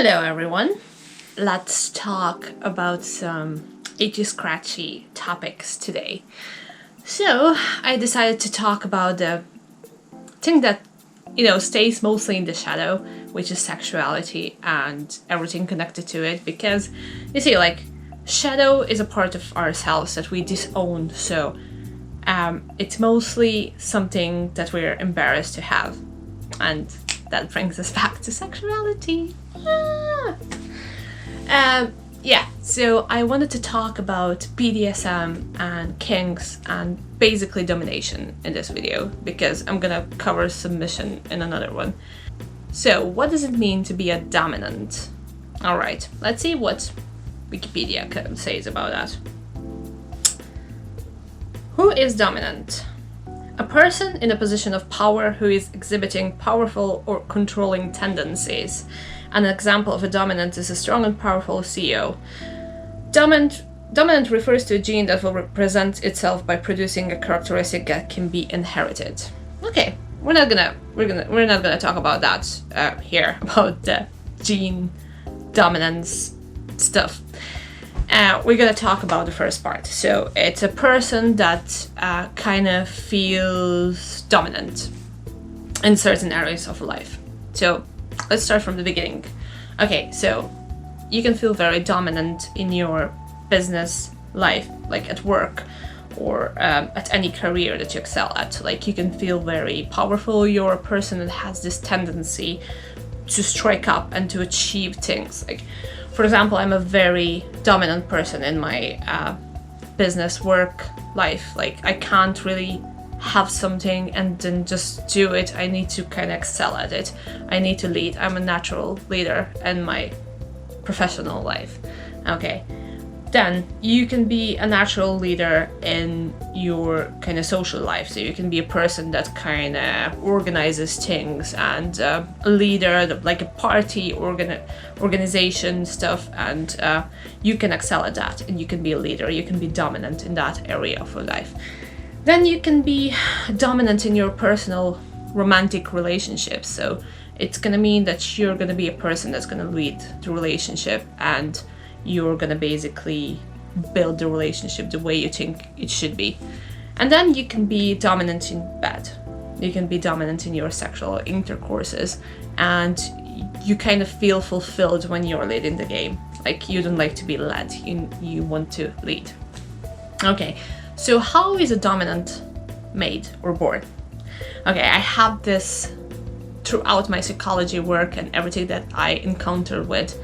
Hello everyone! Let's talk about some itchy scratchy topics today. So I decided to talk about the thing that stays mostly in the shadow, which is sexuality and everything connected to it, because you see, shadow is a part of ourselves that we disown, so it's mostly something that we're embarrassed to have, and that brings us back to sexuality. So I wanted to talk about BDSM and kinks and basically domination in this video, because I'm gonna cover submission in another one. So what does it mean to be a dominant? Alright, let's see what Wikipedia says about that. Who is dominant? A person in a position of power who is exhibiting powerful or controlling tendencies. An example of a dominant is a strong and powerful CEO. Dominant refers to a gene that will represent itself by producing a characteristic that can be inherited. Okay, we're not gonna talk about that here, about the gene dominance stuff. We're gonna talk about the first part. So it's a person that kind of feels dominant in certain areas of life. So let's start from the beginning. Okay, so you can feel very dominant in your business life, like at work or at any career that you excel at. Like, you can feel very powerful. You're a person that has this tendency to strike up and to achieve things. Like, for example, I'm a very dominant person in my business work life. Like, I can't really have something and then just do it. I need to kind of excel at it. I need to lead. I'm a natural leader in my professional life. Okay. Then you can be a natural leader in your kind of social life. So you can be a person that kind of organizes things and a leader, like a party organization stuff, and you can excel at that, and you can be a leader. You can be dominant in that area of your life. Then you can be dominant in your personal romantic relationships. So it's gonna mean that you're gonna be a person that's gonna lead the relationship, and you're gonna basically build the relationship the way you think it should be. And then you can be dominant in bed. You can be dominant in your sexual intercourses, and you kind of feel fulfilled when you're leading the game. Like, you don't like to be led, you want to lead. Okay, so how is a dominant made or born? Okay, I have this throughout my psychology work and everything that I encountered with.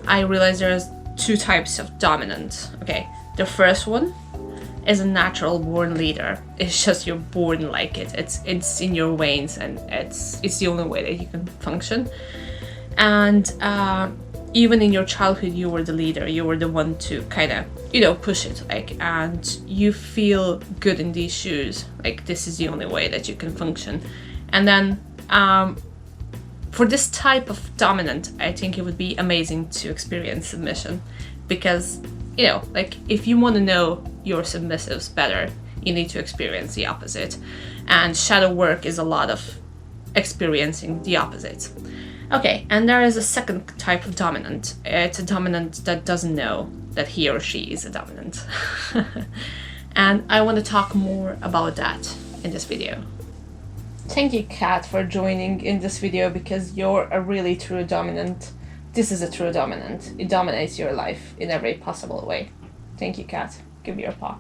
I realized there's two types of dominant. Okay, the first one is a natural born leader. It's just you're born like it. It's in your veins, and it's the only way that you can function. And even in your childhood, you were the leader. You were the one to kind of push it, and you feel good in these shoes. Like, this is the only way that you can function. And then for this type of dominant, I think it would be amazing to experience submission, because, if you want to know your submissives better, you need to experience the opposite. And shadow work is a lot of experiencing the opposite. Okay, and there is a second type of dominant. It's a dominant that doesn't know that he or she is a dominant. And I want to talk more about that in this video. Thank you, Kat, for joining in this video, because you're a really true dominant. This is a true dominant. It dominates your life in every possible way. Thank you, Kat. Give me your paw.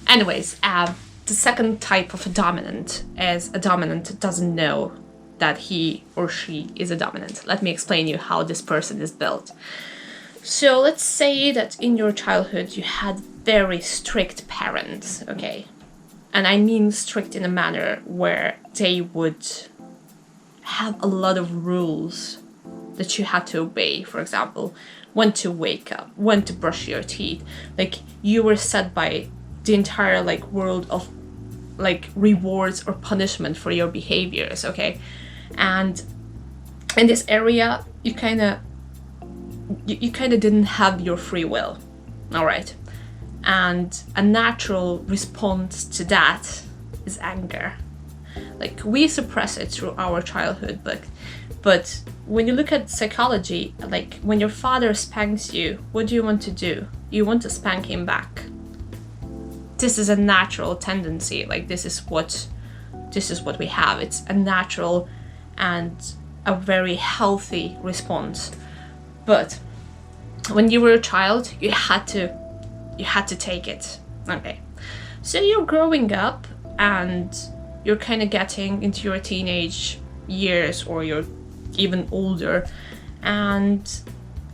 Anyways, the second type of a dominant is a dominant that doesn't know that he or she is a dominant. Let me explain you how this person is built. So let's say that in your childhood you had very strict parents, okay? And I mean strict in a manner where they would have a lot of rules that you had to obey. For example, when to wake up, when to brush your teeth. Like, you were set by the entire world of rewards or punishment for your behaviors, okay? And in this area, you kind of didn't have your free will, all right? And a natural response to that is anger. Like, we suppress it through our childhood, but when you look at psychology, like when your father spanks you, what do you want to do? You want to spank him back. This is a natural tendency. Like, this is what we have. It's a natural and a very healthy response. But when you were a child, you had to take it. Okay. So you're growing up and you're kind of getting into your teenage years, or you're even older, and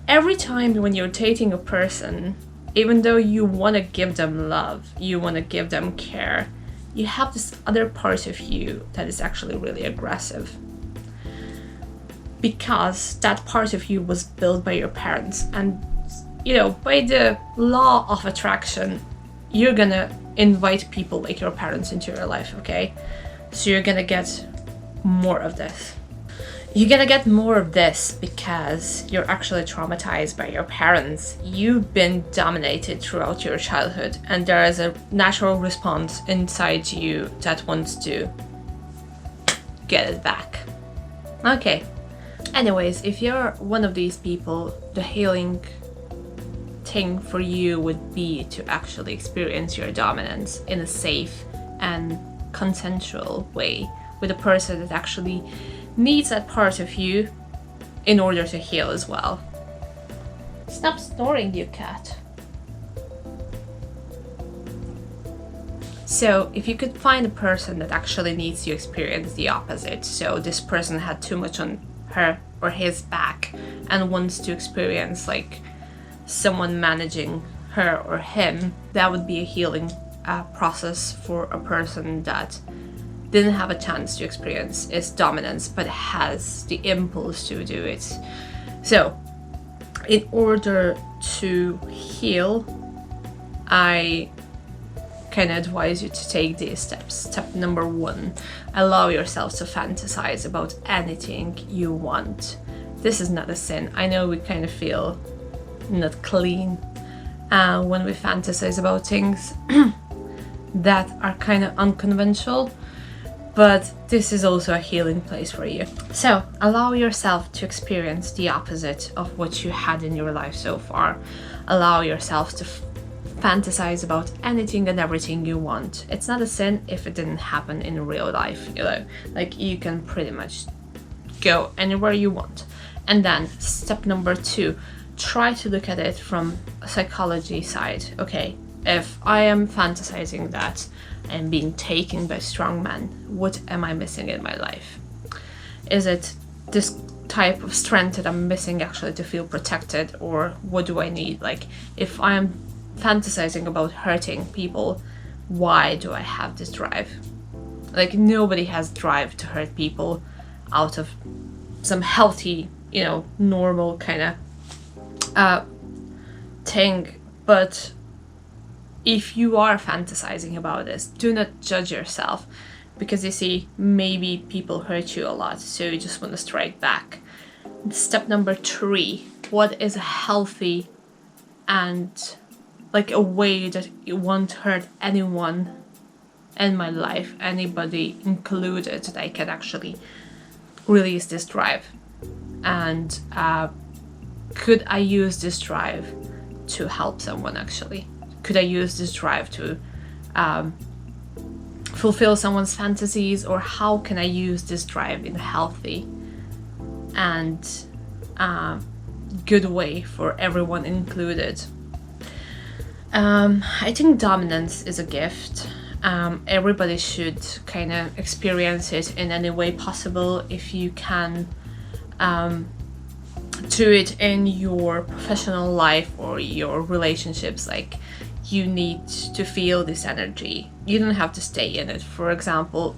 every time when you're dating a person, even though you want to give them love, you want to give them care, you have this other part of you that is actually really aggressive, because that part of you was built by your parents, and by the law of attraction, you're gonna invite people like your parents into your life. Okay, so you're gonna get more of this. You're gonna get more of this because you're actually traumatized by your parents. You've been dominated throughout your childhood, and there is a natural response inside you that wants to get it back. Okay. Anyways, if you're one of these people, the healing thing for you would be to actually experience your dominance in a safe and consensual way with a person that actually needs that part of you in order to heal as well. Stop snoring, you cat. So if you could find a person that actually needs to experience the opposite, so this person had too much on her or his back and wants to experience like someone managing her or him, that would be a healing process for a person that didn't have a chance to experience its dominance but has the impulse to do it. So in order to heal, I can advise you to take these steps. Step number 1, allow yourself to fantasize about anything you want. This is not a sin. I know we kind of feel not clean when we fantasize about things that are kind of unconventional, but this is also a healing place for you. So allow yourself to experience the opposite of what you had in your life so far. Allow yourself to fantasize about anything and everything you want. It's not a sin if it didn't happen in real life, like you can pretty much go anywhere you want. And then step number 2, try to look at it from a psychology side. Okay, if I am fantasizing that I'm being taken by strong men, what am I missing in my life? Is it this type of strength that I'm missing actually to feel protected, or what do I need? Like, if I'm fantasizing about hurting people, why do I have this drive? Like, nobody has drive to hurt people out of some healthy, normal kind of thing. But if you are fantasizing about this, do not judge yourself, because you see, maybe people hurt you a lot, so you just want to strike back. Step number 3, what is a healthy and like a way that you won't hurt anyone in my life, anybody included, that I can actually release this drive? And could I use this drive to help someone actually? Could I use this drive to fulfill someone's fantasies, or how can I use this drive in a healthy and good way for everyone included? I think dominance is a gift. Everybody should kind of experience it in any way possible. If you can do it in your professional life or your relationships, like, you need to feel this energy. You don't have to stay in it. For example,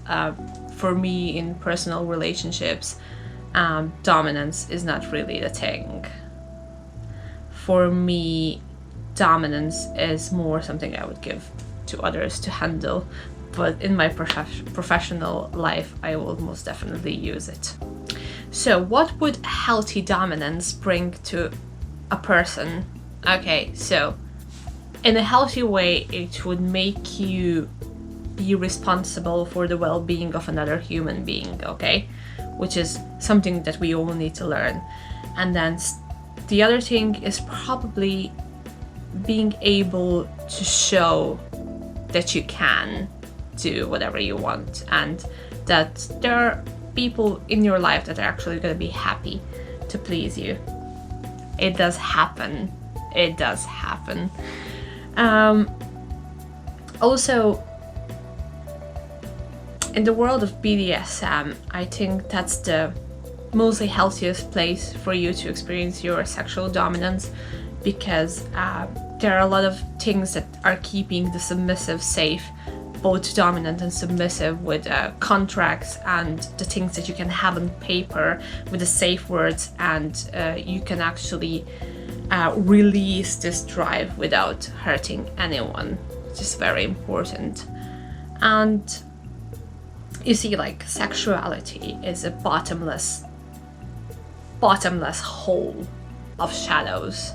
for me in personal relationships, dominance is not really the thing. For me, dominance is more something I would give to others to handle, but in my professional life, I will most definitely use it. So what would healthy dominance bring to a person? Okay, so in a healthy way, it would make you be responsible for the well-being of another human being, okay? Which is something that we all need to learn. And then the other thing is probably being able to show that you can do whatever you want, and that there are people in your life that are actually going to be happy to please you. It does happen. It does happen. Also, in the world of BDSM, I think that's the mostly healthiest place for you to experience your sexual dominance, because there are a lot of things that are keeping the submissive safe, both dominant and submissive, with contracts and the things that you can have on paper with the safe words, and you can actually release this drive without hurting anyone, which is very important. And you see, like, sexuality is a bottomless hole of shadows.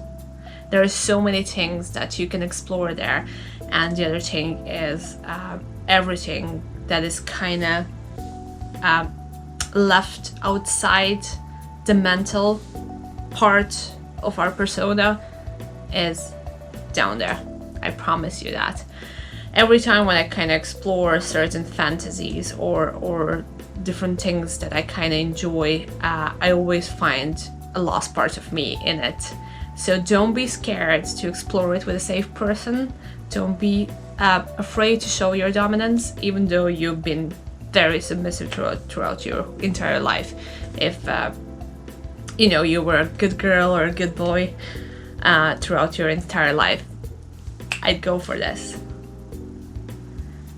There are so many things that you can explore there, and the other thing is everything that is kind of left outside the mental part of our persona is down there. I promise you that. Every time when I kind of explore certain fantasies or different things that I kind of enjoy, I always find a lost part of me in it. So don't be scared to explore it with a safe person. Don't be afraid to show your dominance, even though you've been very submissive throughout your entire life. If you were a good girl or a good boy throughout your entire life, I'd go for this.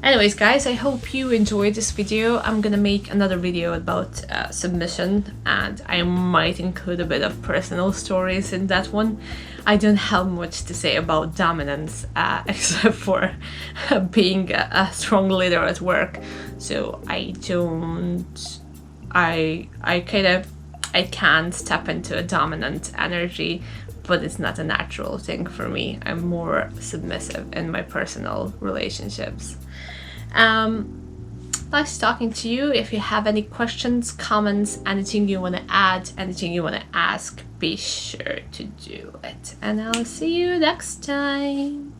Anyways, guys, I hope you enjoyed this video. I'm gonna make another video about submission, and I might include a bit of personal stories in that one. I don't have much to say about dominance, except for being a strong leader at work. So I can't step into a dominant energy, but it's not a natural thing for me. I'm more submissive in my personal relationships. Nice talking to you. If you have any questions, comments, anything you want to add, anything you want to ask, be sure to do it. And I'll see you next time.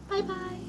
Bye bye.